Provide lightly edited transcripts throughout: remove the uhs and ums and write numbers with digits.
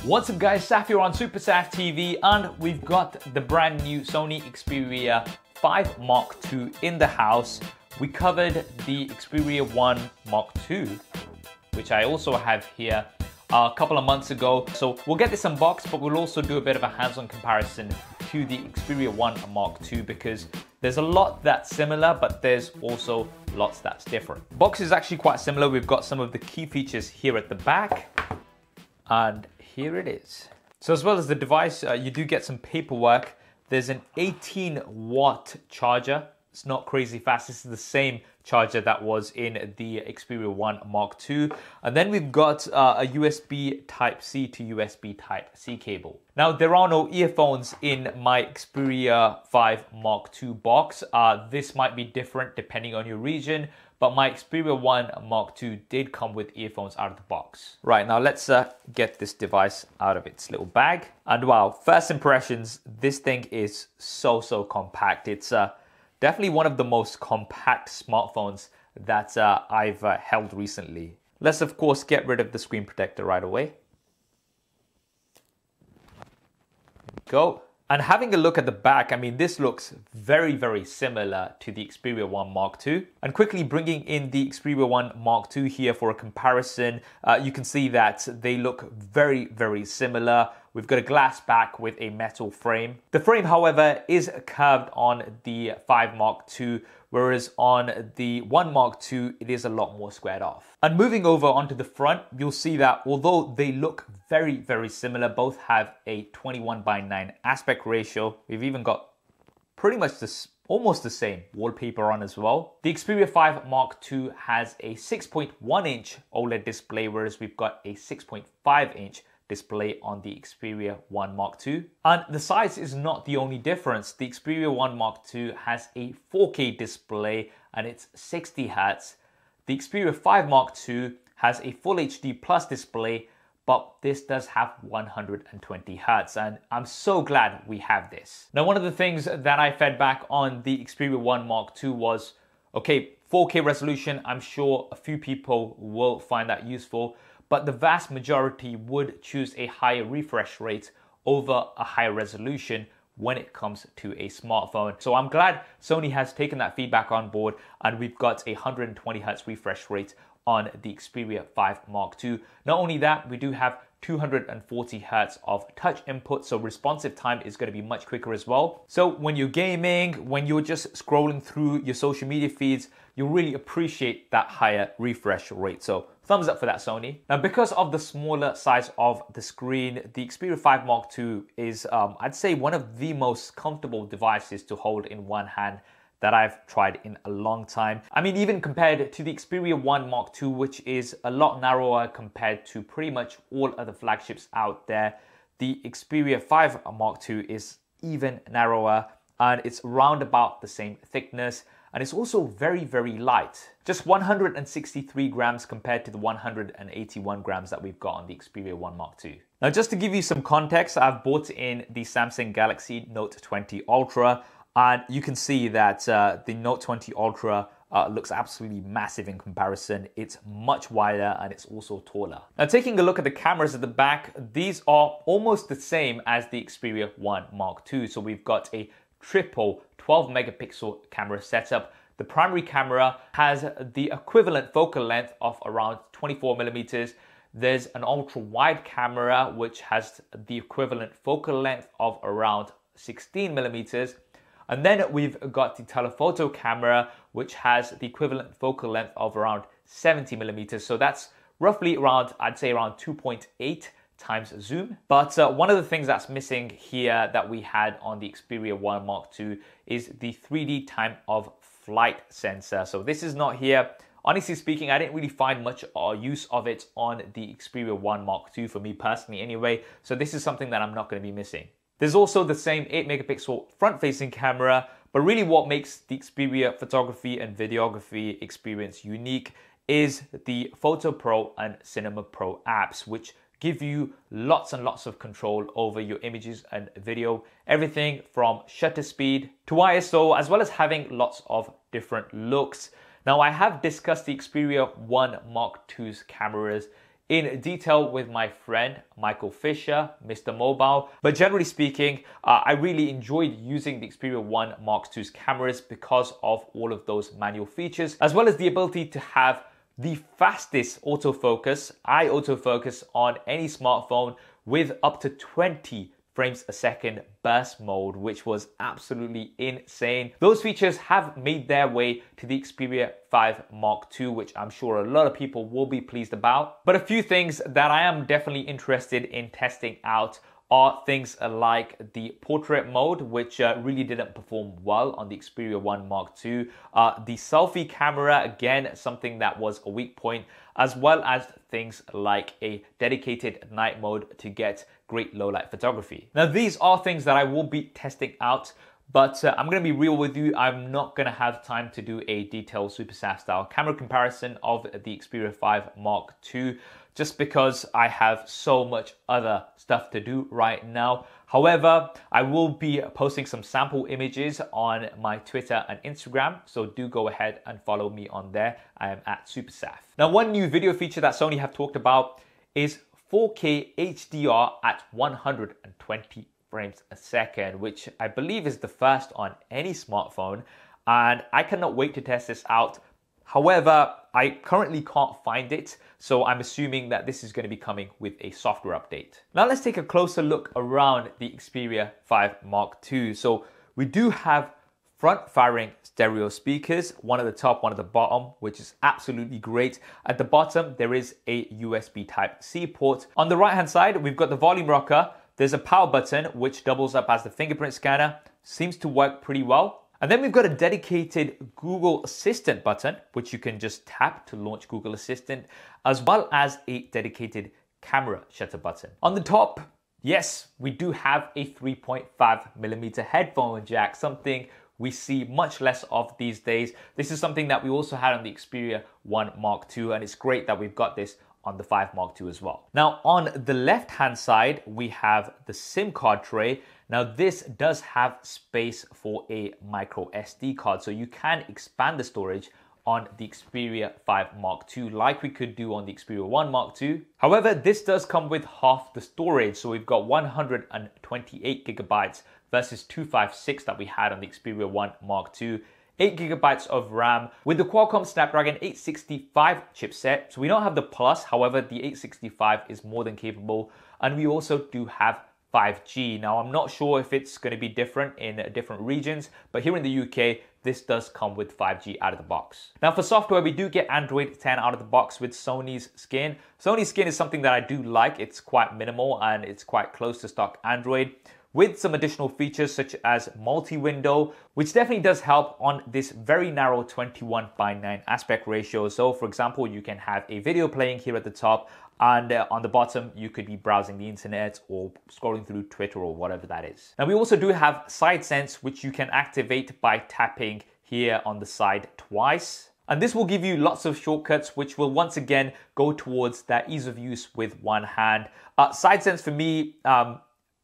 What's up guys, Saf here on Super Saf TV, and we've got the brand new Sony Xperia 5 Mark II in the house. We covered the Xperia 1 Mark II, which I also have here a couple of months ago. So we'll get this unboxed, but we'll also do a bit of a hands-on comparison to the Xperia 1 Mark II because there's a lot that's similar, but there's also lots that's different. The box is actually quite similar. We've got some of the key features here at the back, and here it is. So as well as the device, you do get some paperwork. There's an 18-watt charger. It's not crazy fast. This is the same charger that was in the Xperia 1 Mark II. And then we've got a USB Type-C to USB Type-C cable. Now, there are no earphones in my Xperia 5 Mark II box. This might be different depending on your region, but my Xperia 1 Mark II did come with earphones out of the box. Right, now let's get this device out of its little bag. And wow, first impressions, this thing is so compact. It's definitely one of the most compact smartphones that I've held recently. Let's of course get rid of the screen protector right away. There we go. And having a look at the back, I mean, this looks very similar to the Xperia 1 Mark II. And quickly bringing in the Xperia 1 Mark II here for a comparison, you can see that they look very similar. We've got a glass back with a metal frame. The frame, however, is curved on the 5 Mark II, whereas on the 1 Mark II, it is a lot more squared off. And moving over onto the front, you'll see that although they look very similar, both have a 21:9 aspect ratio. We've even got pretty much almost the same wallpaper on as well. The Xperia 5 Mark II has a 6.1-inch OLED display, whereas we've got a 6.5-inch display on the Xperia 1 Mark II. And the size is not the only difference. The Xperia 1 Mark II has a 4K display and it's 60 Hz. The Xperia 5 Mark II has a Full HD Plus display, but this does have 120 Hz, and I'm so glad we have this. Now, one of the things that I fed back on the Xperia 1 Mark II was, okay, 4K resolution, I'm sure a few people will find that useful, but the vast majority would choose a higher refresh rate over a higher resolution when it comes to a smartphone. So I'm glad Sony has taken that feedback on board, and we've got a 120 Hz refresh rate on the Xperia 5 Mark II. Not only that, we do have 240 Hz of touch input, so responsive time is going to be much quicker as well. So when you're gaming, when you're just scrolling through your social media feeds, you'll really appreciate that higher refresh rate. So thumbs up for that, Sony. Now, because of the smaller size of the screen, the Xperia 5 Mark II is, I'd say, one of the most comfortable devices to hold in one hand that I've tried in a long time. I mean, even compared to the Xperia 1 Mark II, which is a lot narrower compared to pretty much all other flagships out there, the Xperia 5 Mark II is even narrower, and it's around about the same thickness, and it's also very light. Just 163 grams compared to the 181 grams that we've got on the Xperia 1 Mark II. Now, just to give you some context, I've bought in the Samsung Galaxy Note 20 Ultra, and you can see that the Note 20 Ultra looks absolutely massive in comparison. It's much wider and it's also taller. Now, taking a look at the cameras at the back, these are almost the same as the Xperia 1 Mark II. So we've got a triple 12 megapixel camera setup. The primary camera has the equivalent focal length of around 24 millimeters. There's an ultra wide camera which has the equivalent focal length of around 16 millimeters. And then we've got the telephoto camera, which has the equivalent focal length of around 70 millimeters. So that's roughly around, I'd say around 2.8 times zoom. But one of the things that's missing here that we had on the Xperia 1 Mark II is the 3D time of flight sensor. So this is not here. Honestly speaking, I didn't really find much use of it on the Xperia 1 Mark II for me personally anyway. So this is something that I'm not going to be missing. There's also the same 8 megapixel front-facing camera, but really what makes the Xperia photography and videography experience unique is the Photo Pro and Cinema Pro apps, which give you lots and lots of control over your images and video, everything from shutter speed to ISO, as well as having lots of different looks. Now, I have discussed the Xperia 1 Mark II's cameras in detail with my friend Michael Fisher, Mr. Mobile. But generally speaking, I really enjoyed using the Xperia 1 Mark II's cameras because of all of those manual features, as well as the ability to have the fastest autofocus, eye autofocus on any smartphone with up to 20 frames a second burst mode, which was absolutely insane. Those features have made their way to the Xperia 5 Mark II, which I'm sure a lot of people will be pleased about. But a few things that I am definitely interested in testing out are things like the portrait mode, which really didn't perform well on the Xperia 1 Mark II. The selfie camera, again, something that was a weak point, as well as things like a dedicated night mode to get great low light photography. Now, these are things that I will be testing out, but I'm going to be real with you. I'm not going to have time to do a detailed SuperSAF style camera comparison of the Xperia 5 Mark II, just because I have so much other stuff to do right now. However, I will be posting some sample images on my Twitter and Instagram, so do go ahead and follow me on there. I am at SuperSAF. Now, one new video feature that Sony have talked about is 4K HDR at 120 frames a second, which I believe is the first on any smartphone, and I cannot wait to test this out. However, I currently can't find it, so I'm assuming that this is going to be coming with a software update. Now let's take a closer look around the Xperia 5 Mark II. So we do have front-firing stereo speakers, one at the top, one at the bottom, which is absolutely great. At the bottom, there is a USB Type-C port. On the right-hand side, we've got the volume rocker. There's a power button, which doubles up as the fingerprint scanner. Seems to work pretty well. And then we've got a dedicated Google Assistant button, which you can just tap to launch Google Assistant, as well as a dedicated camera shutter button. On the top, yes, we do have a 3.5mm headphone jack, something we see much less of these days. This is something that we also had on the Xperia 1 Mark II, and it's great that we've got this on the 5 Mark II as well. Now, on the left-hand side, we have the SIM card tray. Now, this does have space for a micro SD card, so you can expand the storage on the Xperia 5 Mark II like we could do on the Xperia 1 Mark II. However, this does come with half the storage, so we've got 128 gigabytes versus 256 that we had on the Xperia 1 Mark II. 8 gigabytes of RAM with the Qualcomm Snapdragon 865 chipset. So we don't have the Plus, however, the 865 is more than capable. And we also do have 5G. Now, I'm not sure if it's going to be different in different regions, but here in the UK, this does come with 5G out of the box. Now, for software, we do get Android 10 out of the box with Sony's skin. Sony's skin is something that I do like. It's quite minimal and it's quite close to stock Android, with some additional features such as multi-window, which definitely does help on this very narrow 21:9 aspect ratio. So for example, you can have a video playing here at the top, and on the bottom, you could be browsing the internet or scrolling through Twitter or whatever that is. Now, we also do have Side Sense, which you can activate by tapping here on the side twice. And this will give you lots of shortcuts, which will once again go towards that ease of use with one hand. Side Sense for me,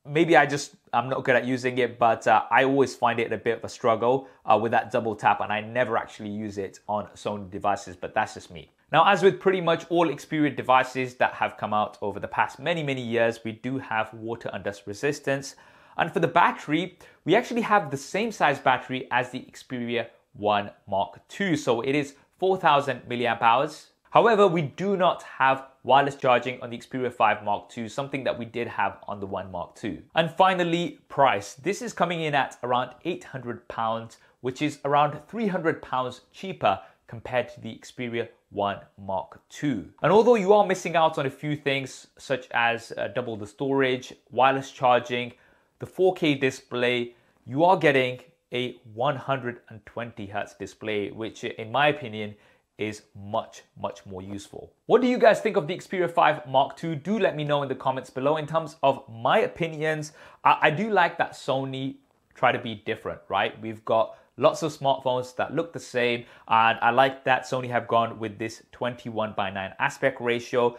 maybe I'm not good at using it, but I always find it a bit of a struggle with that double tap, and I never actually use it on Sony devices, but that's just me. Now, as with pretty much all Xperia devices that have come out over the past many years, we do have water and dust resistance. And for the battery, we actually have the same size battery as the Xperia 1 Mark II. So it is 4,000 milliamp hours. However, we do not have wireless charging on the Xperia 5 Mark II, something that we did have on the 1 Mark II. And finally, price. This is coming in at around £800, which is around £300 cheaper compared to the Xperia 1 Mark II. And although you are missing out on a few things such as double the storage, wireless charging, the 4K display, you are getting a 120 Hz display, which in my opinion is much more useful. What do you guys think of the Xperia 5 Mark II? Do let me know in the comments below. In terms of my opinions, I do like that Sony try to be different, right? We've got lots of smartphones that look the same, and I like that Sony have gone with this 21:9 aspect ratio.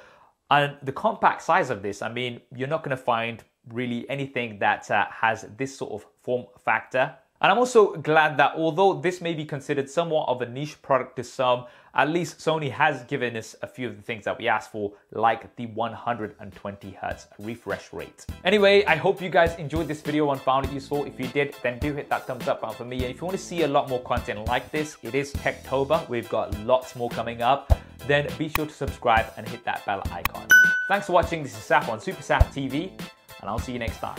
And the compact size of this, I mean, you're not going to find really anything that has this sort of form factor. And I'm also glad that although this may be considered somewhat of a niche product to some, at least Sony has given us a few of the things that we asked for, like the 120 Hz refresh rate. Anyway, I hope you guys enjoyed this video and found it useful. If you did, then do hit that thumbs up button for me. And if you want to see a lot more content like this, it is Techtober. We've got lots more coming up. Then be sure to subscribe and hit that bell icon. Thanks for watching. This is Saf on Super Saf TV, and I'll see you next time.